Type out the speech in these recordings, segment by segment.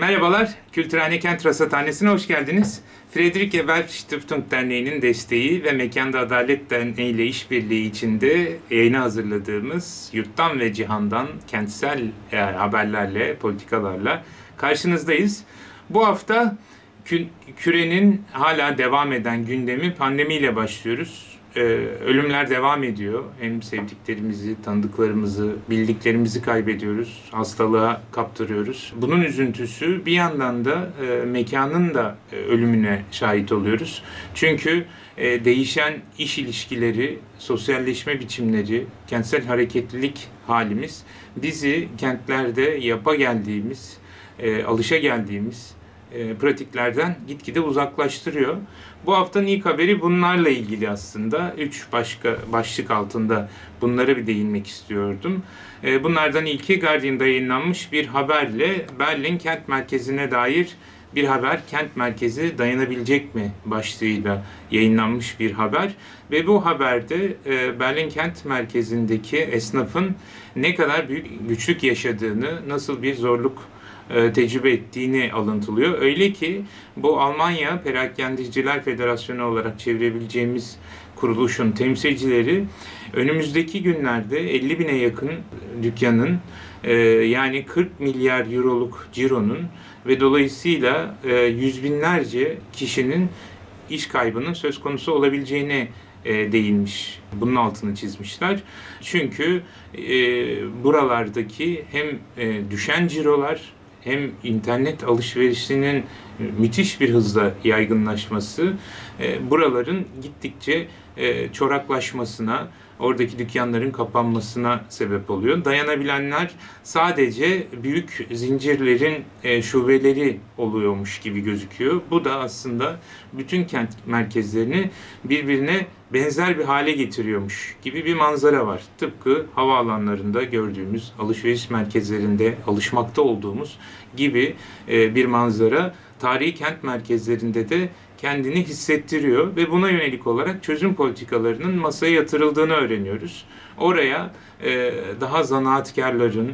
Merhabalar, Kültürhane Kent Rasathanesi'ne hoş geldiniz. Friedrich Ebert Stiftung Derneği'nin desteği ve Mekanda Adalet Derneği ile işbirliği içinde yayına hazırladığımız Yurttan ve Cihan'dan kentsel haberlerle, politikalarla karşınızdayız. Bu hafta kürenin hala devam eden gündemi pandemiyle başlıyoruz. Ölümler devam ediyor. Hem sevdiklerimizi, tanıdıklarımızı, bildiklerimizi kaybediyoruz. Hastalığa kaptırıyoruz. Bunun üzüntüsü bir yandan da mekanın da ölümüne şahit oluyoruz. Çünkü değişen iş ilişkileri, sosyalleşme biçimleri, kentsel hareketlilik halimiz bizi kentlerde yapa geldiğimiz, alışa geldiğimiz pratiklerden gitgide uzaklaştırıyor. Bu haftanın ilk haberi bunlarla ilgili aslında. 3 başlık altında bunlara bir değinmek istiyordum. Bunlardan ilki Guardian'da yayınlanmış bir haberle Berlin kent merkezine dair bir haber. Kent merkezi dayanabilecek mi başlığıyla yayınlanmış bir haber. Ve bu haberde Berlin kent merkezindeki esnafın ne kadar büyük güçlük yaşadığını, nasıl bir zorluk tecrübe ettiğini alıntılıyor. Öyle ki bu Almanya Perakendiciler Federasyonu olarak çevirebileceğimiz kuruluşun temsilcileri önümüzdeki günlerde 50 bine yakın dükkanın yani 40 milyar euroluk cironun ve dolayısıyla yüz binlerce kişinin iş kaybının söz konusu olabileceğine değinmiş. Bunun altını çizmişler. Çünkü buralardaki hem düşen cirolar hem internet alışverişinin müthiş bir hızla yaygınlaşması buraların gittikçe çoraklaşmasına, oradaki dükkanların kapanmasına sebep oluyor. Dayanabilenler sadece büyük zincirlerin şubeleri oluyormuş gibi gözüküyor. Bu da aslında bütün kent merkezlerini birbirine benzer bir hale getiriyormuş gibi bir manzara var. Tıpkı havaalanlarında gördüğümüz, alışveriş merkezlerinde alışmakta olduğumuz gibi bir manzara tarihi kent merkezlerinde de kendini hissettiriyor ve buna yönelik olarak çözüm politikalarının masaya yatırıldığını öğreniyoruz. Oraya daha zanaatkarların,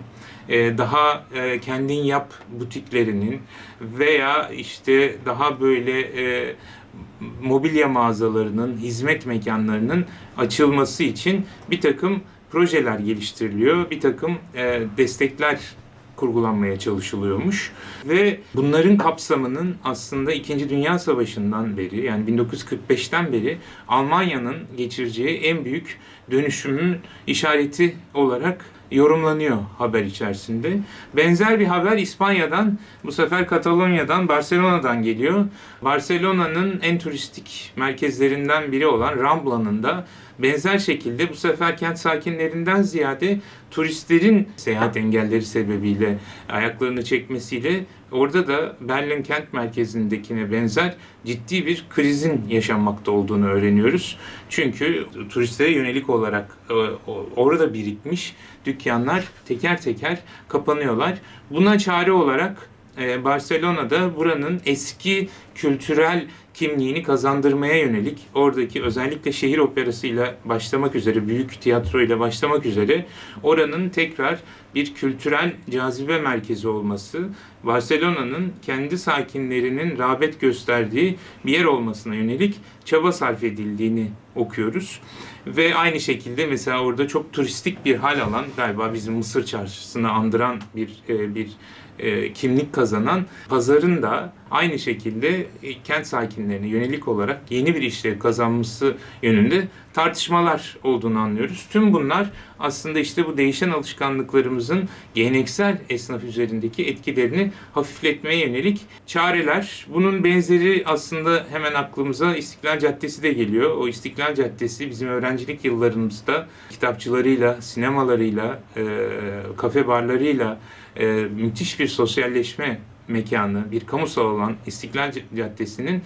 daha kendin yap butiklerinin veya işte daha böyle mobilya mağazalarının, hizmet mekanlarının açılması için bir takım projeler geliştiriliyor, bir takım destekler kurgulanmaya çalışılıyormuş. Ve bunların kapsamının aslında İkinci Dünya Savaşı'ndan beri, yani 1945'ten beri Almanya'nın geçireceği en büyük dönüşümün işareti olarak yorumlanıyor haber içerisinde. Benzer bir haber İspanya'dan, bu sefer Katalonya'dan, Barcelona'dan geliyor. Barcelona'nın en turistik merkezlerinden biri olan Rambla'nın da benzer şekilde bu sefer kent sakinlerinden ziyade turistlerin seyahat engelleri sebebiyle ayaklarını çekmesiyle orada da Berlin kent merkezindekine benzer ciddi bir krizin yaşanmakta olduğunu öğreniyoruz. Çünkü turistlere yönelik olarak orada birikmiş dükkanlar teker teker kapanıyorlar. Buna çare olarak Barcelona'da buranın eski kültürel kimliğini kazandırmaya yönelik oradaki özellikle şehir operasıyla başlamak üzere, büyük tiyatroyla başlamak üzere oranın tekrar bir kültürel cazibe merkezi olması, Barcelona'nın kendi sakinlerinin rağbet gösterdiği bir yer olmasına yönelik çaba sarf edildiğini okuyoruz. Ve aynı şekilde mesela orada çok turistik bir hal alan, galiba bizim Mısır Çarşısı'nı andıran bir kimlik kazanan pazarın da aynı şekilde kent sakinlerine yönelik olarak yeni bir işlev kazanması yönünde tartışmalar olduğunu anlıyoruz. Tüm bunlar aslında işte bu değişen alışkanlıklarımızın geleneksel esnaf üzerindeki etkilerini hafifletmeye yönelik çareler. Bunun benzeri aslında hemen aklımıza İstiklal Caddesi de geliyor. O İstiklal Caddesi bizim öğrencilik yıllarımızda kitapçılarıyla, sinemalarıyla, kafe barlarıyla müthiş bir sosyalleşme mekanı, bir kamusal alan İstiklal Caddesi'nin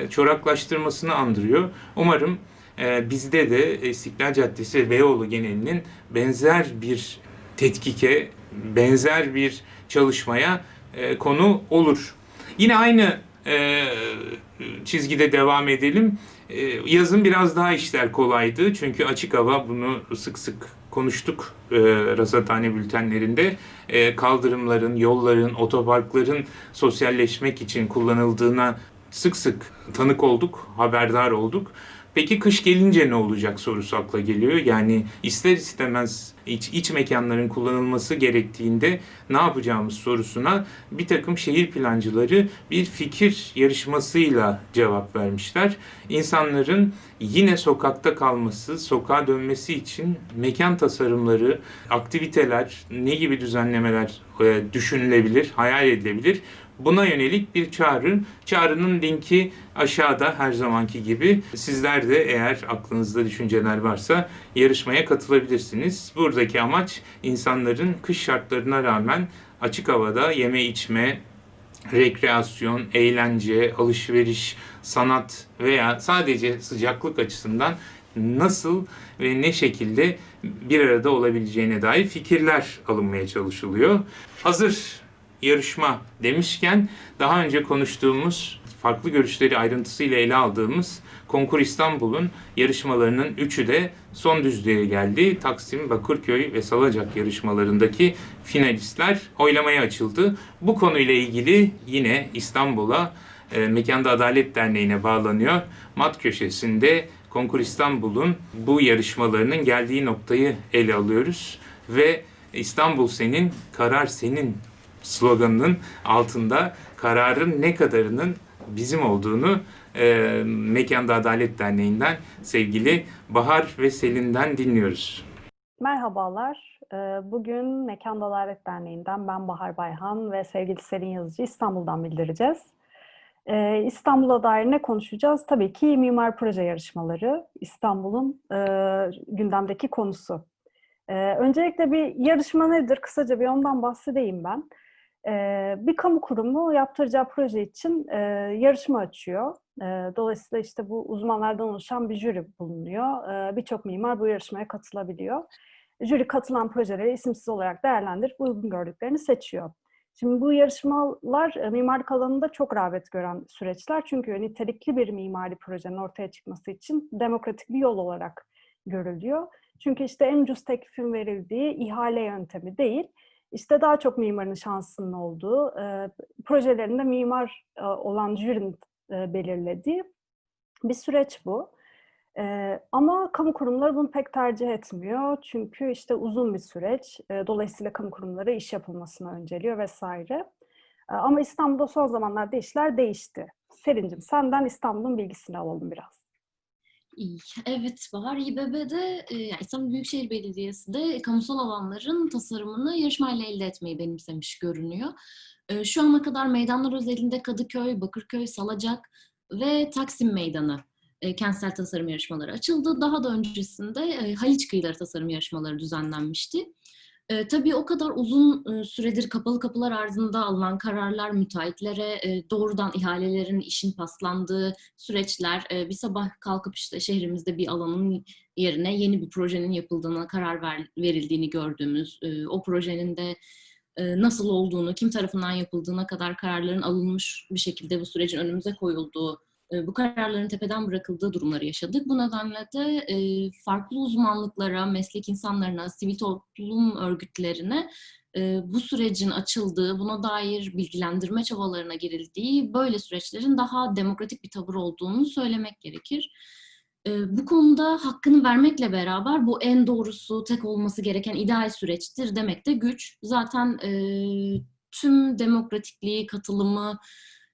çoraklaştırmasını andırıyor. Umarım bizde de İstiklal Caddesi ve Beyoğlu genelinin benzer bir tetkike, benzer bir çalışmaya konu olur. Yine aynı çizgide devam edelim. Yazın biraz daha işler kolaydı. Çünkü açık hava, bunu sık sık konuştuk rasathane bültenlerinde. Kaldırımların, yolların, otoparkların sosyalleşmek için kullanıldığına sık sık tanık olduk, haberdar olduk. Peki kış gelince ne olacak sorusu akla geliyor. Yani ister istemez iç mekanların kullanılması gerektiğinde ne yapacağımız sorusuna bir takım şehir plancıları bir fikir yarışmasıyla cevap vermişler. İnsanların yine sokakta kalması, sokağa dönmesi için mekan tasarımları, aktiviteler, ne gibi düzenlemeler düşünülebilir, hayal edilebilir? Buna yönelik bir çağrı. Çağrının linki aşağıda her zamanki gibi. Sizler de eğer aklınızda düşünceler varsa yarışmaya katılabilirsiniz. Buradaki amaç insanların kış şartlarına rağmen açık havada yeme içme, rekreasyon, eğlence, alışveriş, sanat veya sadece sıcaklık açısından nasıl ve ne şekilde bir arada olabileceğine dair fikirler alınmaya çalışılıyor. Hazır yarışma demişken daha önce konuştuğumuz, farklı görüşleri ayrıntısıyla ele aldığımız Konkur İstanbul'un yarışmalarının üçü de son düzlüğe geldi. Taksim, Bakırköy ve Salacak yarışmalarındaki finalistler oylamaya açıldı. Bu konuyla ilgili yine İstanbul'a, Mekanda Adalet Derneği'ne bağlanıyor. Mat köşesinde Konkur İstanbul'un bu yarışmalarının geldiği noktayı ele alıyoruz ve İstanbul senin, karar senin sloganının altında kararın ne kadarının bizim olduğunu Mekanda Adalet Derneği'nden sevgili Bahar ve Selin'den dinliyoruz. Merhabalar. Bugün Mekan Adalet Derneği'nden ben Bahar Bayhan ve sevgili Selin Yazıcı İstanbul'dan bildireceğiz. İstanbul'a dair ne konuşacağız? Tabii ki mimar proje yarışmaları İstanbul'un gündemdeki konusu. Öncelikle bir yarışma nedir? Kısaca bir ondan bahsedeyim ben. Bir kamu kurumu yaptıracağı proje için yarışma açıyor. Dolayısıyla işte bu uzmanlardan oluşan bir jüri bulunuyor. Birçok mimar bu yarışmaya katılabiliyor. Jüri katılan projeleri isimsiz olarak değerlendirip uygun gördüklerini seçiyor. Şimdi bu yarışmalar mimarlık alanında çok rağbet gören süreçler. Çünkü nitelikli bir mimari projenin ortaya çıkması için demokratik bir yol olarak görülüyor. Çünkü işte en ucuz teklifin verildiği ihale yöntemi değil, işte daha çok mimarın şansının olduğu, projelerinde mimar olan jürinin belirlediği bir süreç bu. Ama kamu kurumları bunu pek tercih etmiyor. Çünkü işte uzun bir süreç. Dolayısıyla kamu kurumları iş yapılmasını önceliyor vesaire. Ama İstanbul'da son zamanlarda işler değişti. Selin'cim senden İstanbul'un bilgisini alalım biraz. Evet, Bahar İBB'de yani İstanbul Büyükşehir Belediyesi de kamusal alanların tasarımını yarışmayla elde etmeyi benimsemiş görünüyor. Şu ana kadar meydanlar özelinde Kadıköy, Bakırköy, Salacak ve Taksim Meydanı kentsel tasarım yarışmaları açıldı. Daha da öncesinde Haliç Kıyıları tasarım yarışmaları düzenlenmişti. Tabii o kadar uzun süredir kapalı kapılar ardında alınan kararlar, müteahhitlere doğrudan ihalelerin, işin paslandığı süreçler, bir sabah kalkıp işte şehrimizde bir alanın yerine yeni bir projenin yapıldığına karar verildiğini gördüğümüz, o projenin de nasıl olduğunu, kim tarafından yapıldığına kadar kararların alınmış bir şekilde bu sürecin önümüze koyulduğu, bu kararların tepeden bırakıldığı durumları yaşadık. Bu nedenle de farklı uzmanlıklara, meslek insanlarına, sivil toplum örgütlerine bu sürecin açıldığı, buna dair bilgilendirme çabalarına girildiği, böyle süreçlerin daha demokratik bir tavır olduğunu söylemek gerekir. Bu konuda hakkını vermekle beraber bu en doğrusu, tek olması gereken ideal süreçtir demek de güç. Zaten tüm demokratikliği, katılımı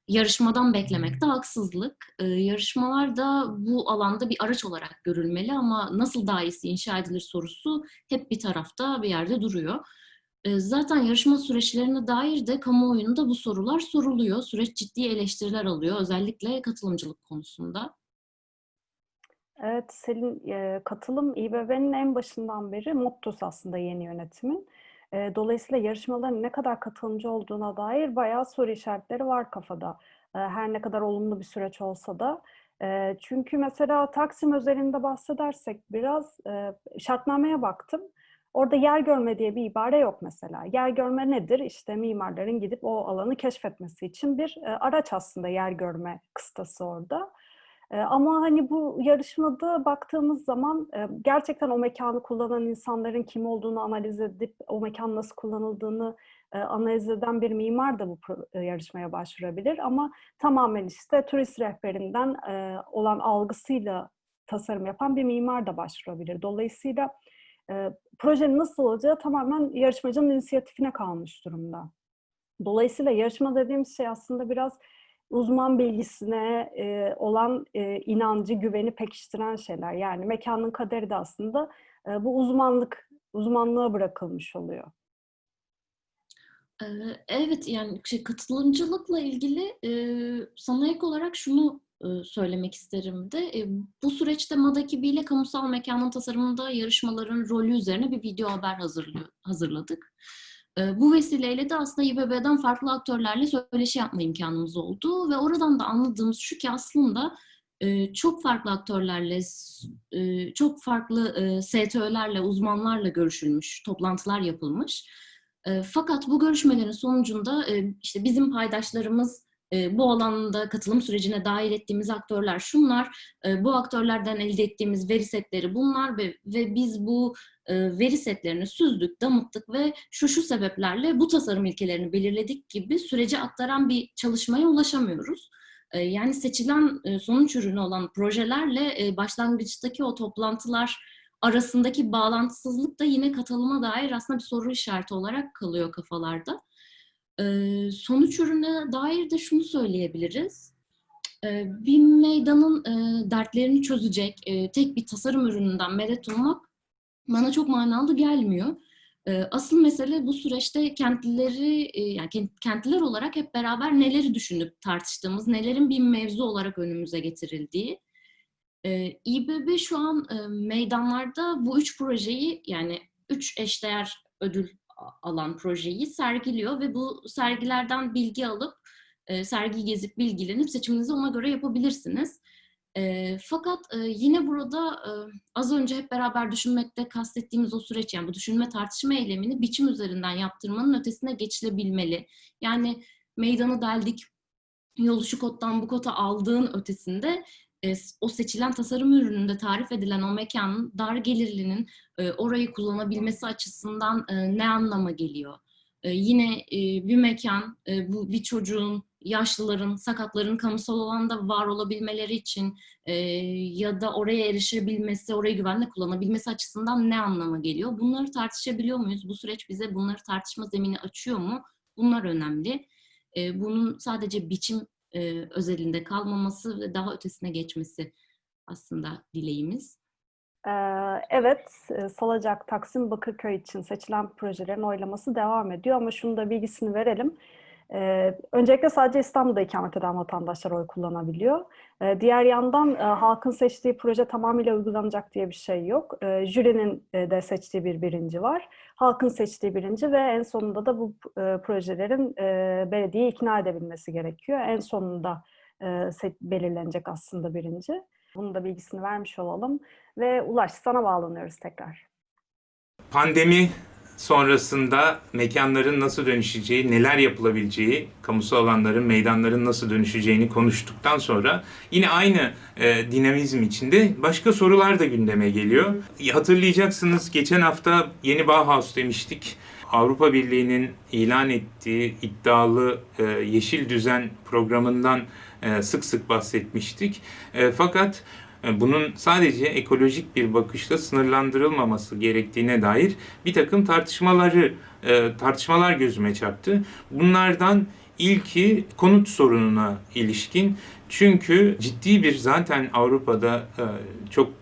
yarışmadan beklemek de haksızlık. Yarışmalar da bu alanda bir araç olarak görülmeli ama nasıl daha iyisi inşa edilir sorusu hep bir tarafta, bir yerde duruyor. Zaten yarışma süreçlerine dair de kamuoyunda bu sorular soruluyor. Süreç ciddi eleştiriler alıyor, özellikle katılımcılık konusunda. Evet, Selin, katılım İBB'nin en başından beri mottosu aslında yeni yönetimin. Dolayısıyla yarışmaların ne kadar katılımcı olduğuna dair bayağı soru işaretleri var kafada. Her ne kadar olumlu bir süreç olsa da. Çünkü mesela Taksim özelinde bahsedersek biraz şartnameye baktım. Orada yer görme diye bir ibare yok mesela. Yer görme nedir? İşte mimarların gidip o alanı keşfetmesi için bir araç aslında yer görme kıstası orada. Ama hani bu yarışmada baktığımız zaman gerçekten o mekânı kullanan insanların kim olduğunu analiz edip o mekân nasıl kullanıldığını analiz eden bir mimar da bu yarışmaya başvurabilir. Ama tamamen işte turist rehberinden olan algısıyla tasarım yapan bir mimar da başvurabilir. Dolayısıyla projenin nasıl olacağı tamamen yarışmacının inisiyatifine kalmış durumda. Dolayısıyla yarışma dediğimiz şey aslında biraz uzman bilgisine olan inancı, güveni pekiştiren şeyler. Yani mekânın kaderi de aslında bu uzmanlığa bırakılmış oluyor. Evet, yani katılımcılıkla ilgili sana ek olarak şunu söylemek isterim de. Bu süreçte MAD ekibiyle kamusal mekanın tasarımında yarışmaların rolü üzerine bir video haber hazırladık. Bu vesileyle de aslında İBB'den farklı aktörlerle söyleşi yapma imkanımız oldu ve oradan da anladığımız şu ki aslında çok farklı aktörlerle, çok farklı STÖ'lerle, uzmanlarla görüşülmüş, toplantılar yapılmış. Fakat bu görüşmelerin sonucunda işte bizim paydaşlarımız, bu alanda katılım sürecine dahil ettiğimiz aktörler şunlar, bu aktörlerden elde ettiğimiz veri setleri bunlar ve biz bu veri setlerini süzdük, damıttık ve şu sebeplerle bu tasarım ilkelerini belirledik gibi sürece aktaran bir çalışmaya ulaşamıyoruz. Yani seçilen sonuç ürünü olan projelerle başlangıçtaki o toplantılar arasındaki bağlantısızlık da yine katılıma dair aslında bir soru işareti olarak kalıyor kafalarda. Sonuç ürüne dair de şunu söyleyebiliriz. Bir meydanın dertlerini çözecek tek bir tasarım ürününden medet ummak bana çok manalı gelmiyor. Asıl mesele bu süreçte yani kentliler olarak hep beraber neleri düşünüp tartıştığımız, nelerin bir mevzu olarak önümüze getirildiği. İBB şu an meydanlarda bu 3 projeyi, yani 3 eşdeğer ödül alan projeyi sergiliyor ve bu sergilerden bilgi alıp sergiyi gezip bilgilenip seçiminizi ona göre yapabilirsiniz. Fakat yine burada az önce hep beraber düşünmekte kastettiğimiz o süreç, yani bu düşünme tartışma eylemini biçim üzerinden yaptırmanın ötesine geçilebilmeli. Yani meydanı deldik, yolu şu koddan bu kota aldığın ötesinde o seçilen tasarım ürününde tarif edilen o mekanın dar gelirlinin orayı kullanabilmesi açısından ne anlama geliyor? Yine bir mekan bu bir çocuğun, yaşlıların, sakatların kamusal alanda var olabilmeleri için ya da oraya erişebilmesi, orayı güvenle kullanabilmesi açısından ne anlama geliyor? Bunları tartışabiliyor muyuz? Bu süreç bize bunları tartışma zemini açıyor mu? Bunlar önemli. Bunun sadece biçim özelinde kalmaması ve daha ötesine geçmesi aslında dileğimiz. Evet, Salacak, Taksim, Bakırköy için seçilen projelerin oylaması devam ediyor ama şunu da bilgisini verelim. Öncelikle sadece İstanbul'da ikamet eden vatandaşlar oy kullanabiliyor. Diğer yandan halkın seçtiği proje tamamıyla uygulanacak diye bir şey yok. Jürinin de seçtiği bir birinci var. Halkın seçtiği birinci ve en sonunda da bu projelerin belediyeyi ikna edebilmesi gerekiyor. En sonunda belirlenecek aslında birinci. Bunun da bilgisini vermiş olalım. Ve Ulaş, sana bağlanıyoruz tekrar. Pandemi sonrasında mekanların nasıl dönüşeceği, neler yapılabileceği, kamusal alanların, meydanların nasıl dönüşeceğini konuştuktan sonra yine aynı dinamizm içinde başka sorular da gündeme geliyor. Hatırlayacaksınız, geçen hafta Yeni Bauhaus demiştik. Avrupa Birliği'nin ilan ettiği iddialı Yeşil Düzen programından sık sık bahsetmiştik. Fakat bunun sadece ekolojik bir bakışla sınırlandırılmaması gerektiğine dair bir takım tartışmalar gözüme çarptı. Bunlardan ilki konut sorununa ilişkin. Çünkü ciddi bir, zaten Avrupa'da çok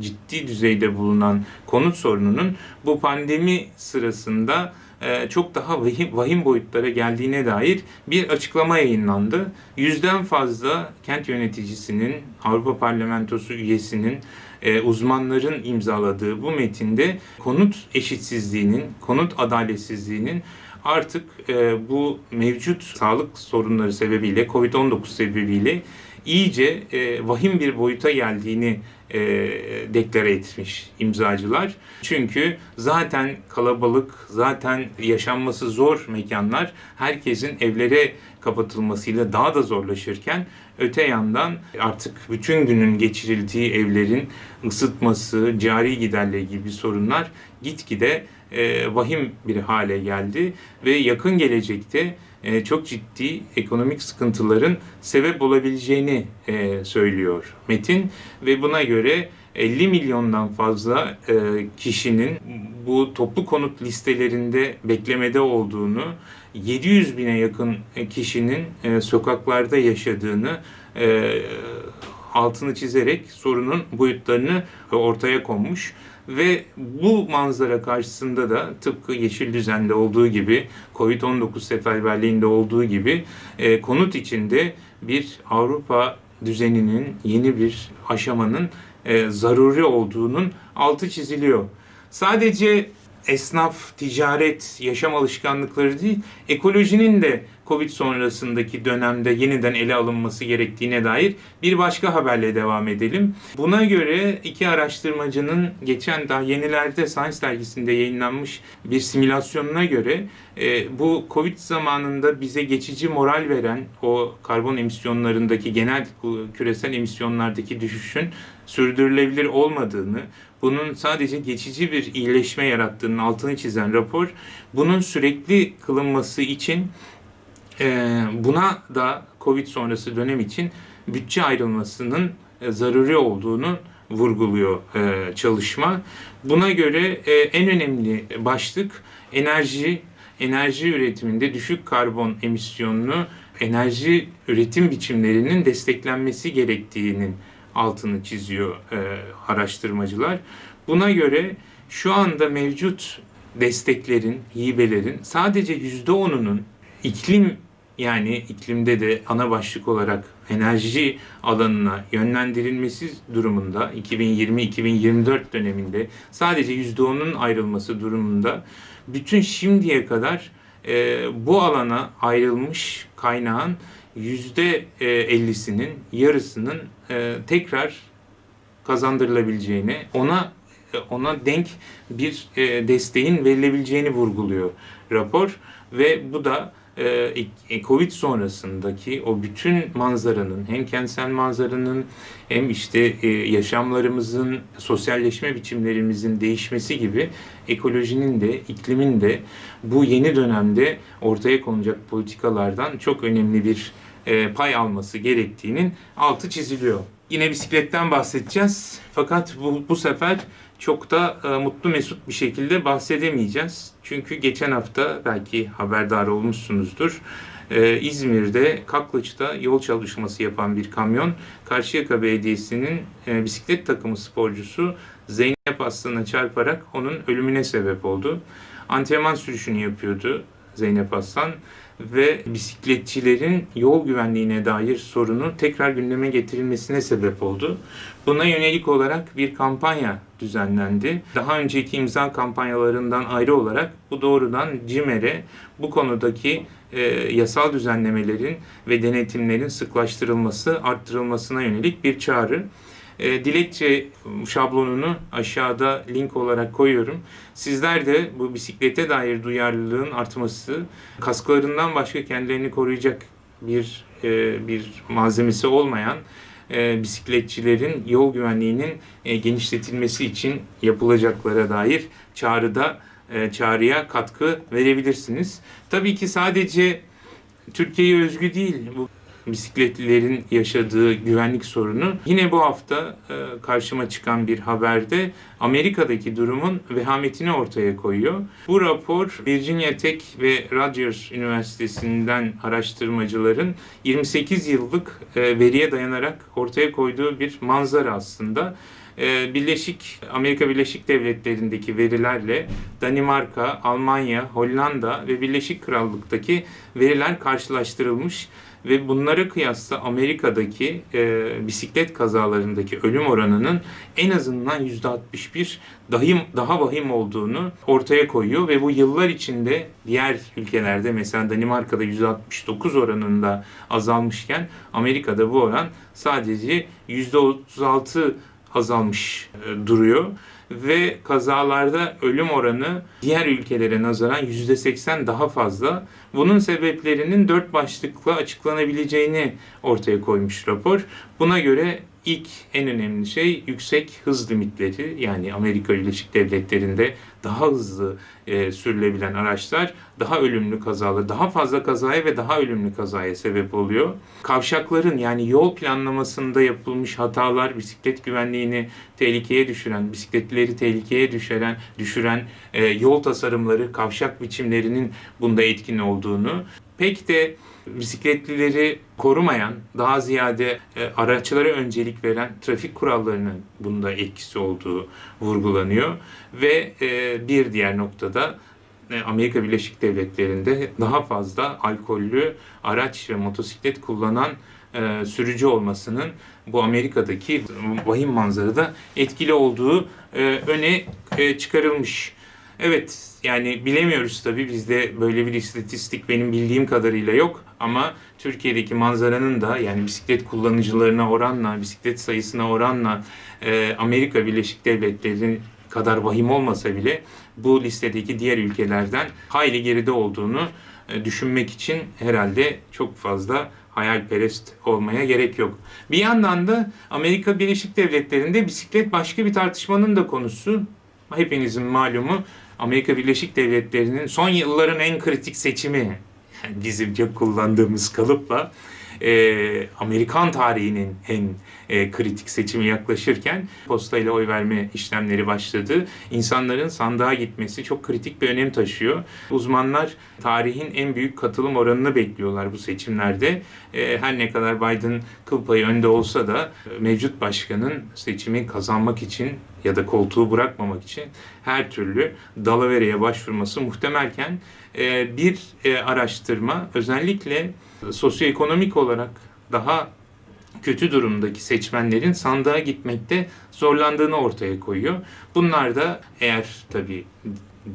ciddi düzeyde bulunan konut sorununun bu pandemi sırasında çok daha vahim boyutlara geldiğine dair bir açıklama yayınlandı. 100'den fazla kent yöneticisinin, Avrupa Parlamentosu üyesinin, uzmanların imzaladığı bu metinde konut eşitsizliğinin, konut adaletsizliğinin artık bu mevcut sağlık sorunları sebebiyle, COVID-19 sebebiyle iyice vahim bir boyuta geldiğini deklare etmiş imzacılar. Çünkü zaten kalabalık, zaten yaşanması zor mekanlar herkesin evlere kapatılmasıyla daha da zorlaşırken öte yandan artık bütün günün geçirildiği evlerin ısıtması, cari giderleri gibi sorunlar gitgide vahim bir hale geldi ve yakın gelecekte çok ciddi ekonomik sıkıntıların sebep olabileceğini söylüyor Metin ve buna göre 50 milyondan fazla kişinin bu toplu konut listelerinde beklemede olduğunu, 700 bine yakın kişinin sokaklarda yaşadığını altını çizerek sorunun boyutlarını ortaya konmuş. Ve bu manzara karşısında da tıpkı Yeşil Düzen'de olduğu gibi, Covid-19 seferberliğinde olduğu gibi konut içinde bir Avrupa düzeninin, yeni bir aşamanın zaruri olduğunun altı çiziliyor. Sadece esnaf, ticaret, yaşam alışkanlıkları değil, ekolojinin de Covid sonrasındaki dönemde yeniden ele alınması gerektiğine dair bir başka haberle devam edelim. Buna göre iki araştırmacının geçen daha yenilerde Science dergisinde yayınlanmış bir simülasyonuna göre bu Covid zamanında bize geçici moral veren o karbon emisyonlarındaki genel küresel emisyonlardaki düşüşün sürdürülebilir olmadığını, bunun sadece geçici bir iyileşme yarattığının altını çizen rapor, bunun sürekli kılınması için buna da Covid sonrası dönem için bütçe ayrılmasının zaruri olduğunu vurguluyor çalışma. Buna göre en önemli başlık enerji üretiminde düşük karbon emisyonlu enerji üretim biçimlerinin desteklenmesi gerektiğinin altını çiziyor araştırmacılar. Buna göre şu anda mevcut desteklerin, hibelerin sadece %10'unun iklim, yani iklimde de ana başlık olarak enerji alanına yönlendirilmesi durumunda 2020-2024 döneminde sadece %10'un ayrılması durumunda bütün şimdiye kadar bu alana ayrılmış kaynağın %50'sinin, yarısının tekrar kazandırılabileceğini, ona denk bir desteğin verilebileceğini vurguluyor rapor ve bu da Covid sonrasındaki o bütün manzaranın, hem kentsel manzaranın hem işte yaşamlarımızın, sosyalleşme biçimlerimizin değişmesi gibi ekolojinin de, iklimin de bu yeni dönemde ortaya konacak politikalardan çok önemli bir pay alması gerektiğinin altı çiziliyor. Yine bisikletten bahsedeceğiz. Fakat bu sefer çok da mutlu mesut bir şekilde bahsedemeyeceğiz. Çünkü geçen hafta belki haberdar olmuşsunuzdur. İzmir'de Kaklıç'ta yol çalışması yapan bir kamyon Karşıyaka Belediyesi'nin bisiklet takımı sporcusu Zeynep Aslan'a çarparak onun ölümüne sebep oldu. Antrenman sürüşünü yapıyordu Zeynep Aslan ve bisikletçilerin yol güvenliğine dair sorunu tekrar gündeme getirilmesine sebep oldu. Buna yönelik olarak bir kampanya düzenlendi. Daha önceki imza kampanyalarından ayrı olarak bu doğrudan CİMER'e bu konudaki yasal düzenlemelerin ve denetimlerin sıklaştırılması, arttırılmasına yönelik bir çağrı. Dilekçe şablonunu aşağıda link olarak koyuyorum. Sizler de bu bisiklete dair duyarlılığın artması, kasklarından başka kendilerini koruyacak bir malzemesi olmayan bisikletçilerin yol güvenliğinin genişletilmesi için yapılacaklara dair çağrıya katkı verebilirsiniz. Tabii ki sadece Türkiye'ye özgü değil bu bisikletlilerin yaşadığı güvenlik sorunu. Yine bu hafta karşıma çıkan bir haberde Amerika'daki durumun vehametini ortaya koyuyor. Bu rapor Virginia Tech ve Rutgers Üniversitesi'nden araştırmacıların 28 yıllık veriye dayanarak ortaya koyduğu bir manzara aslında. Amerika Birleşik Devletleri'ndeki verilerle Danimarka, Almanya, Hollanda ve Birleşik Krallık'taki veriler karşılaştırılmış ve bunlara kıyasla Amerika'daki bisiklet kazalarındaki ölüm oranının en azından %61 daha vahim olduğunu ortaya koyuyor ve bu yıllar içinde diğer ülkelerde mesela Danimarka'da %69 oranında azalmışken Amerika'da bu oran sadece %36 azalmış duruyor. Ve kazalarda ölüm oranı diğer ülkelere nazaran %80 daha fazla. Bunun sebeplerinin 4 başlıkla açıklanabileceğini ortaya koymuş rapor. Buna göre en önemli şey yüksek hız limitleri, yani Amerika Birleşik Devletleri'nde daha hızlı sürülebilen araçlar daha ölümlü kazalar, daha fazla kazaya ve daha ölümlü kazaya sebep oluyor. Kavşakların, yani yol planlamasında yapılmış hatalar bisiklet güvenliğini tehlikeye düşüren, bisikletlileri tehlikeye düşüren yol tasarımları, kavşak biçimlerinin bunda etkin olduğunu, pek de bisikletlileri korumayan, daha ziyade araçlara öncelik veren trafik kurallarının bunda etkisi olduğu vurgulanıyor. Ve bir diğer noktada Amerika Birleşik Devletleri'nde daha fazla alkollü araç ve motosiklet kullanan sürücü olmasının bu Amerika'daki vahim manzarada etkili olduğu öne çıkarılmış. Evet, yani bilemiyoruz tabii, bizde böyle bir istatistik benim bildiğim kadarıyla yok ama Türkiye'deki manzaranın da, yani bisiklet kullanıcılarına oranla, bisiklet sayısına oranla Amerika Birleşik Devletleri kadar vahim olmasa bile bu listedeki diğer ülkelerden hayli geride olduğunu düşünmek için herhalde çok fazla hayalperest olmaya gerek yok. Bir yandan da Amerika Birleşik Devletleri'nde bisiklet başka bir tartışmanın da konusu. Hepinizin malumu, Amerika Birleşik Devletleri'nin son yılların en kritik seçimi, yani bizim çok kullandığımız kalıpla Amerikan tarihinin en kritik seçimi yaklaşırken postayla oy verme işlemleri başladı. İnsanların sandığa gitmesi çok kritik bir önem taşıyor. Uzmanlar tarihin en büyük katılım oranını bekliyorlar bu seçimlerde. Her ne kadar Biden kıl payı önde olsa da mevcut başkanın seçimi kazanmak için ya da koltuğu bırakmamak için her türlü dalavereye başvurması muhtemelken bir araştırma özellikle sosyoekonomik olarak daha kötü durumdaki seçmenlerin sandığa gitmekte zorlandığını ortaya koyuyor. Bunlar da, eğer tabii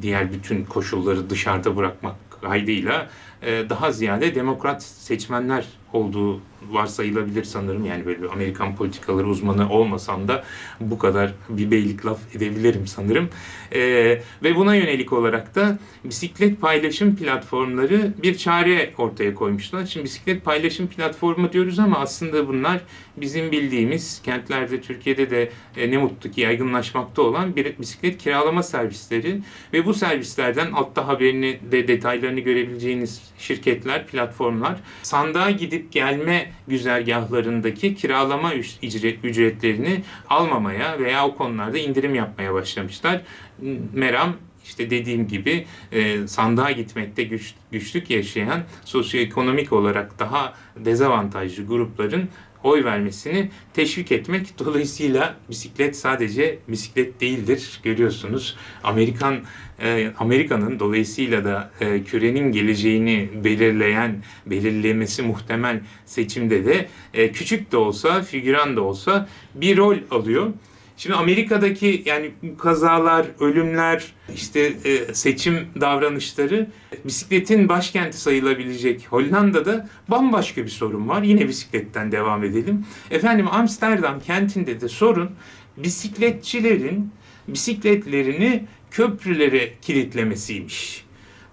diğer bütün koşulları dışarıda bırakmak kaydıyla, daha ziyade demokrat seçmenler olduğu varsayılabilir sanırım. Yani böyle Amerikan politikaları uzmanı olmasam da bu kadar bir beylik laf edebilirim sanırım. Ve buna yönelik olarak da bisiklet paylaşım platformları bir çare ortaya koymuşlar. Şimdi bisiklet paylaşım platformu diyoruz ama aslında bunlar bizim bildiğimiz, kentlerde, Türkiye'de de ne mutlu ki yaygınlaşmakta olan bir bisiklet kiralama servisleri ve bu servislerden altta haberini de detaylarını görebileceğiniz şirketler, platformlar sandığa gidip gelme güzergahlarındaki kiralama ücretlerini almamaya veya o konularda indirim yapmaya başlamışlar. Meram, İşte dediğim gibi sandığa gitmekte güçlük yaşayan, sosyoekonomik olarak daha dezavantajlı grupların oy vermesini teşvik etmek. Dolayısıyla bisiklet sadece bisiklet değildir. Görüyorsunuz, Amerika'nın dolayısıyla da kürenin geleceğini belirlemesi muhtemel seçimde de küçük de olsa, figüran da olsa bir rol alıyor. Şimdi Amerika'daki yani kazalar, ölümler, işte seçim davranışları, bisikletin başkenti sayılabilecek Hollanda'da bambaşka bir sorun var. Yine bisikletten devam edelim. Efendim, Amsterdam kentinde de sorun bisikletçilerin bisikletlerini köprülere kilitlemesiymiş.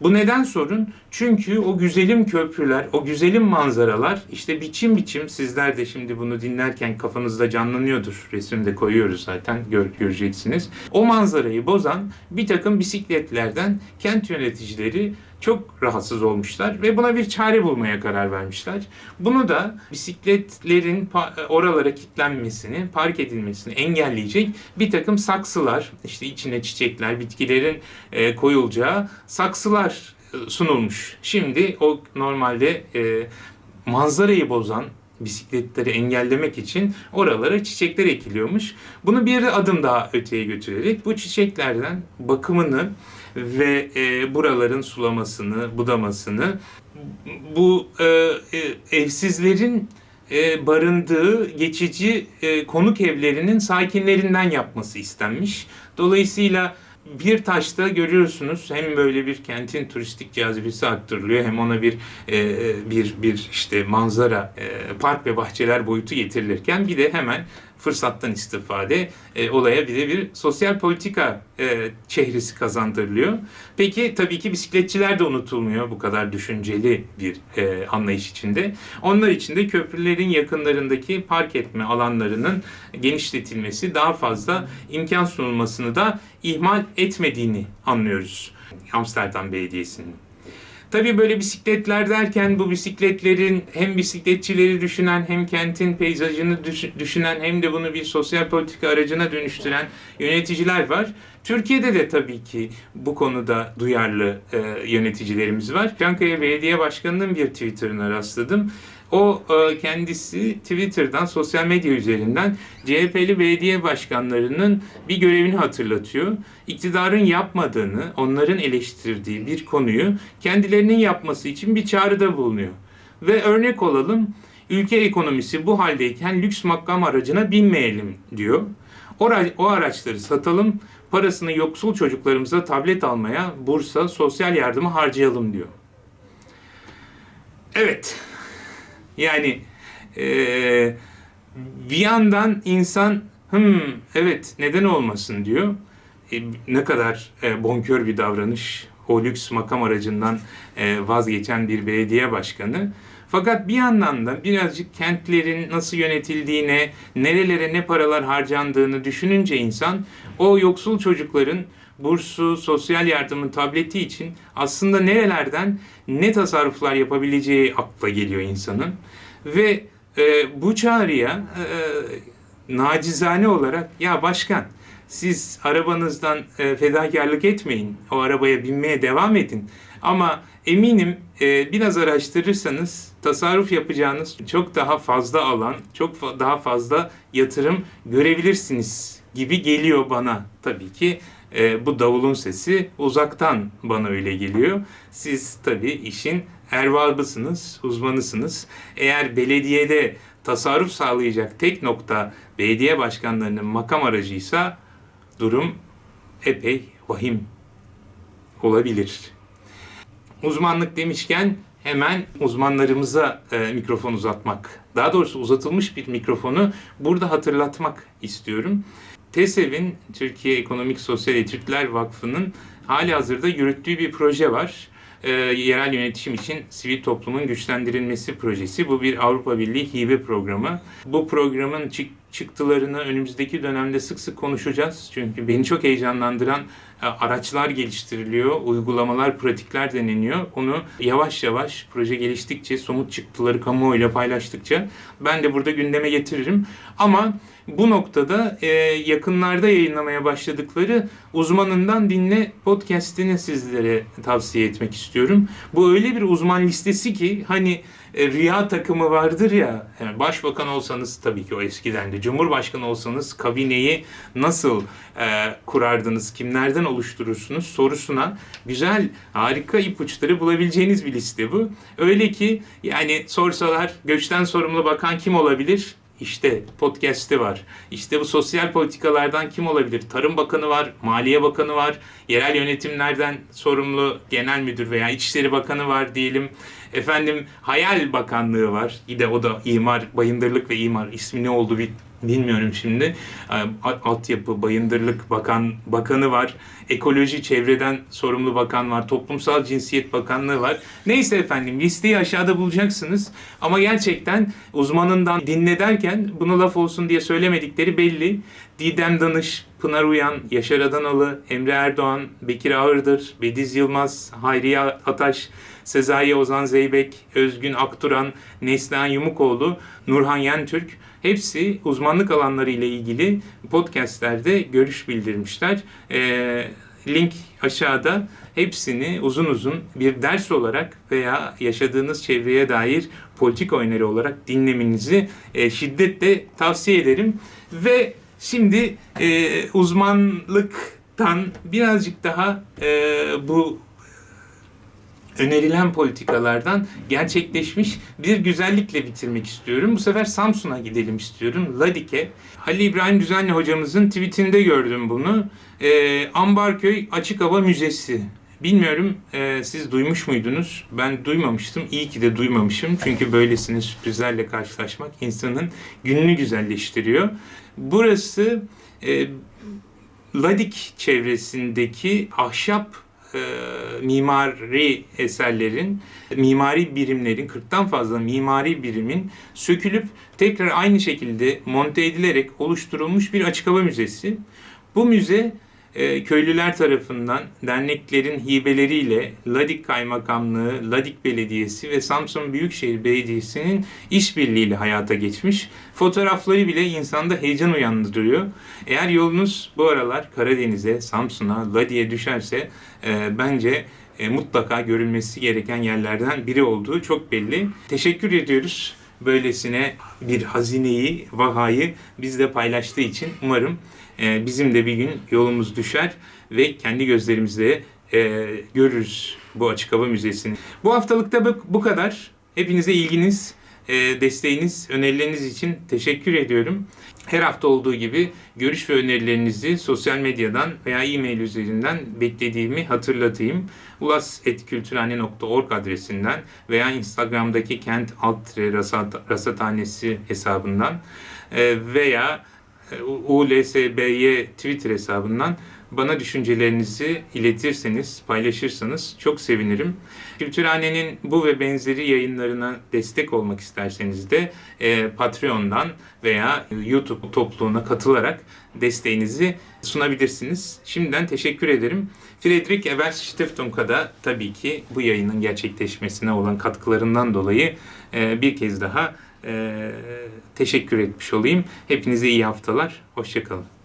Bu neden sorun? Çünkü o güzelim köprüler, o güzelim manzaralar, işte biçim biçim, sizler de şimdi bunu dinlerken kafanızda canlanıyordur. Resimde koyuyoruz zaten, göreceksiniz. O manzarayı bozan bir takım bisikletlerden kent yöneticileri çok rahatsız olmuşlar ve buna bir çare bulmaya karar vermişler. Bunu da bisikletlerin oralara kilitlenmesini, park edilmesini engelleyecek bir takım saksılar, işte içine çiçekler, bitkilerin koyulacağı saksılar sunulmuş. Şimdi o normalde manzarayı bozan bisikletleri engellemek için oralara çiçekler ekiliyormuş. Bunu bir adım daha öteye götürerek bu çiçeklerden bakımını ve buraların sulamasını, budamasını, bu evsizlerin barındığı geçici konuk evlerinin sakinlerinden yapması istenmiş. Dolayısıyla bir taşta görüyorsunuz hem böyle bir kentin turistik cazibesi arttırılıyor hem ona bir işte manzara, park ve bahçeler boyutu getirilirken bir de hemen fırsattan istifade olaya bir de bir sosyal politika çehresi kazandırılıyor. Peki tabii ki bisikletçiler de unutulmuyor bu kadar düşünceli bir anlayış içinde. Onlar için de köprülerin yakınlarındaki park etme alanlarının genişletilmesi, daha fazla imkan sunulmasını da ihmal etmediğini anlıyoruz Amsterdam Belediyesi'nin. Tabii böyle bisikletler derken bu bisikletlerin hem bisikletçileri düşünen hem kentin peyzajını düşünen hem de bunu bir sosyal politika aracına dönüştüren yöneticiler var. Türkiye'de de tabii ki bu konuda duyarlı yöneticilerimiz var. Çankaya Belediye Başkanı'nın bir Twitter'ına rastladım. O kendisi Twitter'dan, sosyal medya üzerinden CHP'li belediye başkanlarının bir görevini hatırlatıyor. İktidarın yapmadığını, onların eleştirdiği bir konuyu kendilerinin yapması için bir çağrıda bulunuyor. Ve örnek olalım, ülke ekonomisi bu haldeyken lüks makam aracına binmeyelim diyor. O araçları satalım, parasını yoksul çocuklarımıza tablet almaya, bursa, sosyal yardıma harcayalım diyor. Evet. Yani bir yandan insan evet neden olmasın diyor. Ne kadar bonkör bir davranış. O lüks makam aracından vazgeçen bir belediye başkanı. Fakat bir yandan da birazcık kentlerin nasıl yönetildiğine, nerelere ne paralar harcandığını düşününce insan o yoksul çocukların bursu, sosyal yardımın tableti için aslında nerelerden ne tasarruflar yapabileceği akla geliyor insanın. Ve bu çağrıya nacizane olarak ya başkan siz arabanızdan fedakarlık etmeyin, o arabaya binmeye devam edin. Ama eminim biraz araştırırsanız tasarruf yapacağınız çok daha fazla alan, çok daha fazla yatırım görebilirsiniz gibi geliyor bana. Tabii ki bu davulun sesi uzaktan bana öyle geliyor. Siz tabii işin erbabısınız, uzmanısınız. Eğer belediyede tasarruf sağlayacak tek nokta belediye başkanlarının makam aracıysa durum epey vahim olabilir. Uzmanlık demişken hemen uzmanlarımıza mikrofon uzatmak, daha doğrusu uzatılmış bir mikrofonu burada hatırlatmak istiyorum. TESEV'in, Türkiye Ekonomik Sosyal Etütler Vakfı'nın halihazırda yürüttüğü bir proje var. Yerel yönetişim için sivil toplumun güçlendirilmesi projesi. Bu bir Avrupa Birliği hibe programı. Bu programın çıktılarını önümüzdeki dönemde sık sık konuşacağız. Çünkü beni çok heyecanlandıran araçlar geliştiriliyor, uygulamalar, pratikler deneniyor. Onu yavaş yavaş proje geliştikçe, somut çıktıları kamuoyuyla paylaştıkça ben de burada gündeme getiririm. Ama bu noktada yakınlarda yayınlamaya başladıkları Uzmanından Dinle podcast'ini sizlere tavsiye etmek istiyorum. Bu öyle bir uzman listesi ki hani rüya takımı vardır ya, yani başbakan olsanız tabii ki o eskiden de, cumhurbaşkanı olsanız kabineyi nasıl kurardınız, kimlerden oluşturursunuz sorusuna güzel, harika ipuçları bulabileceğiniz bir liste bu. Öyle ki yani sorsalar göçten sorumlu bakan kim olabilir? İşte podcast'i var. İşte bu sosyal politikalardan kim olabilir? Tarım Bakanı var, Maliye Bakanı var, yerel yönetimlerden sorumlu genel müdür veya İçişleri Bakanı var diyelim. Efendim Hayal Bakanlığı var. Yine o da imar, bayındırlık ve imar, ismi ne oldu bilmiyorum şimdi. Altyapı, bayındırlık bakanı var. Ekoloji, çevreden sorumlu bakan var. Toplumsal Cinsiyet Bakanlığı var. Neyse efendim, listeyi aşağıda bulacaksınız. Ama gerçekten uzmanından dinle derken bunu laf olsun diye söylemedikleri belli. Didem Danış, Pınar Uyan, Yaşar Adanalı, Emre Erdoğan, Bekir Ağırdır, Bediz Yılmaz, Hayriye Ataş, Sezai Ozan Zeybek, Özgün Akturan, Neslihan Yumukoğlu, Nurhan Yentürk, hepsi uzmanlık alanları ile ilgili podcastlerde görüş bildirmişler. Link aşağıda. Hepsini uzun uzun bir ders olarak veya yaşadığınız çevreye dair politik öneri olarak dinlemenizi şiddetle tavsiye ederim. Ve şimdi uzmanlık birazcık daha bu önerilen politikalardan gerçekleşmiş bir güzellikle bitirmek istiyorum. Bu sefer Samsun'a gidelim istiyorum. Ladik'e. Halil İbrahim Düzenli hocamızın tweetinde gördüm bunu. Ambarköy Açık Hava Müzesi. Bilmiyorum siz duymuş muydunuz? Ben duymamıştım. İyi ki de duymamışım. Çünkü böylesine sürprizlerle karşılaşmak insanın gününü güzelleştiriyor. Burası Ladik çevresindeki ahşap mimari eserlerin, mimari birimlerin, 40'tan fazla mimari birimin sökülüp tekrar aynı şekilde monte edilerek oluşturulmuş bir açık hava müzesi. Bu müze köylüler tarafından derneklerin hibeleriyle Ladik Kaymakamlığı, Ladik Belediyesi ve Samsun Büyükşehir Belediyesi'nin işbirliğiyle hayata geçmiş. Fotoğrafları bile insanda heyecan uyandırıyor. Eğer yolunuz bu aralar Karadeniz'e, Samsun'a, Ladik'e düşerse bence mutlaka görülmesi gereken yerlerden biri olduğu çok belli. Teşekkür ediyoruz böylesine bir hazineyi, vahayı bizle paylaştığı için. Umarım bizim de bir gün yolumuz düşer ve kendi gözlerimizle görürüz bu Açık Hava Müzesi'ni. Bu haftalıkta bu kadar. Hepinize ilginiz, desteğiniz, önerileriniz için teşekkür ediyorum. Her hafta olduğu gibi görüş ve önerilerinizi sosyal medyadan veya e-mail üzerinden beklediğimi hatırlatayım. ulas@kültürhane.org adresinden veya Instagram'daki kent-rasathanesi hesabından veya ULSBY Twitter hesabından bana düşüncelerinizi iletirseniz, paylaşırsanız çok sevinirim. Kültürhane'nin bu ve benzeri yayınlarına destek olmak isterseniz de Patreon'dan veya YouTube topluluğuna katılarak desteğinizi sunabilirsiniz. Şimdiden teşekkür ederim. Friedrich Ebert Stiftung'a da tabii ki bu yayının gerçekleşmesine olan katkılarından dolayı bir kez daha teşekkür etmiş olayım. Hepinize iyi haftalar. Hoşça kalın.